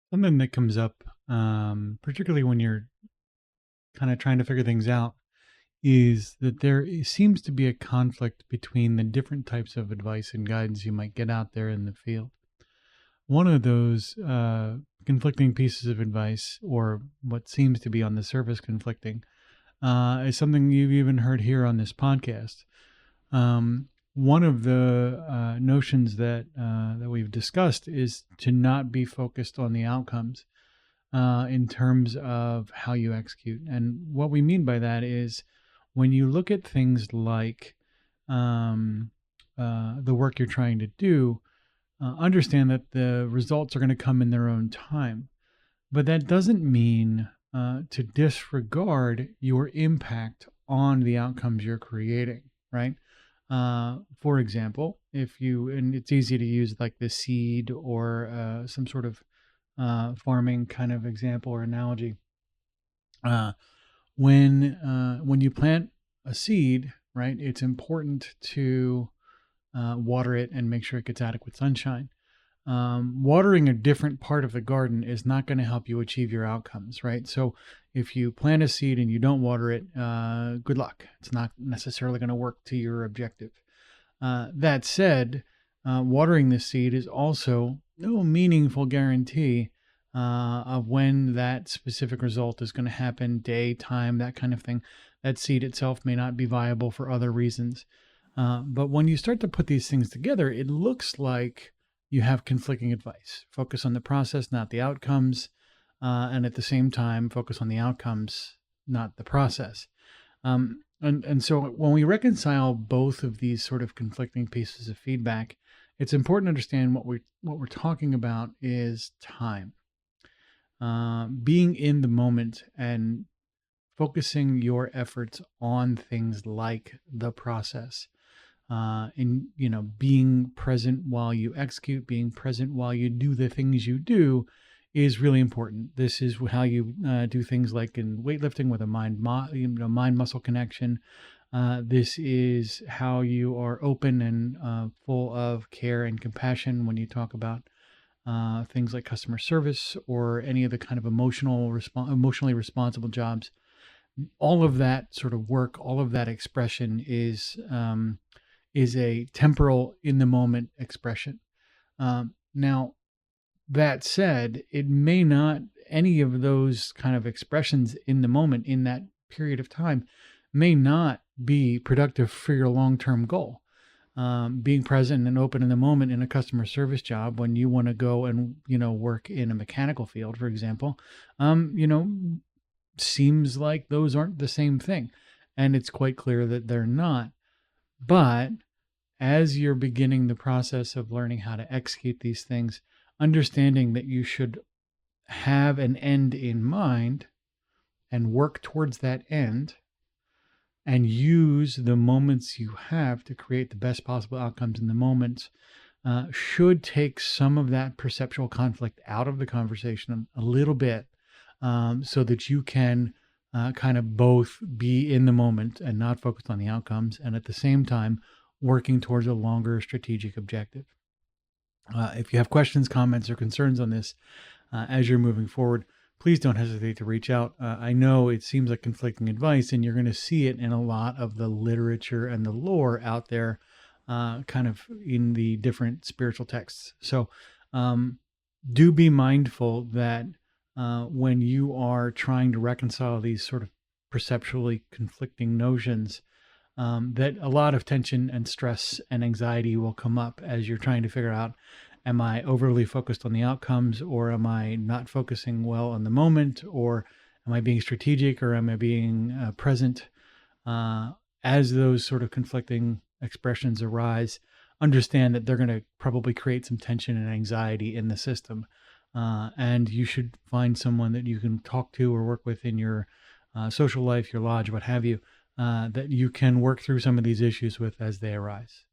Something that comes up, particularly when you're kind of trying to figure things out, is that seems to be a conflict between the different types of advice and guidance you might get out there in the field. One of those conflicting pieces of advice, or what seems to be on the surface conflicting, is something you've even heard here on this podcast. One of the notions that we've discussed is to not be focused on the outcomes in terms of how you execute. And what we mean by that is when you look at things like um, the work you're trying to do, understand that the results are going to come in their own time. But that doesn't mean to disregard your impact on the outcomes you're creating, right? For example, if you, and it's easy to use like the seed or some sort of farming kind of example or analogy. Uh, when you plant a seed, right, it's important to water it and make sure it gets adequate sunshine. Watering a different part of the garden is not going to help you achieve your outcomes, right? So if you plant a seed and you don't water it, good luck. It's not necessarily going to work to your objective. That said, watering the seed is also no meaningful guarantee of when that specific result is going to happen, day, time, that kind of thing. That seed itself may not be viable for other reasons. But when you start to put these things together, it looks like you have conflicting advice. Focus on the process, not the outcomes. And at the same time, focus on the outcomes, not the process. And so when we reconcile both of these sort of conflicting pieces of feedback, it's important to understand what we're talking about is time. Being in the moment and focusing your efforts on things like the process, and being present while you execute, being present while you do the things you do, is really important. This is how you do things like in weightlifting with a mind muscle connection. This is how you are open and full of care and compassion when you talk about things like customer service or any of the kind of emotionally responsible jobs. All of that sort of work, all of that expression is a temporal, in the moment expression. Now, that said, it may not, any of those kind of expressions in the moment, in that period of time, may not be productive for your long term goal. Being present and open in the moment in a customer service job when you want to go and work in a mechanical field, for example, seems like those aren't the same thing, and it's quite clear that they're not. But as you're beginning the process of learning how to execute these things, understanding that you should have an end in mind and work towards that end and use the moments you have to create the best possible outcomes in the moments, should take some of that perceptual conflict out of the conversation a little bit, so that you can kind of both be in the moment and not focused on the outcomes, and at the same time working towards a longer strategic objective. If you have questions, comments, or concerns on this as you're moving forward, please don't hesitate to reach out. I know it seems like conflicting advice, and you're going to see it in a lot of the literature and the lore out there, kind of in the different spiritual texts. So do be mindful that when you are trying to reconcile these sort of perceptually conflicting notions, that a lot of tension and stress and anxiety will come up as you're trying to figure out, am I overly focused on the outcomes, or am I not focusing well on the moment, or am I being strategic, or am I being present? As those sort of conflicting expressions arise, understand that they're going to probably create some tension and anxiety in the system. And you should find someone that you can talk to or work with in your social life, your lodge, what have you, that you can work through some of these issues with as they arise.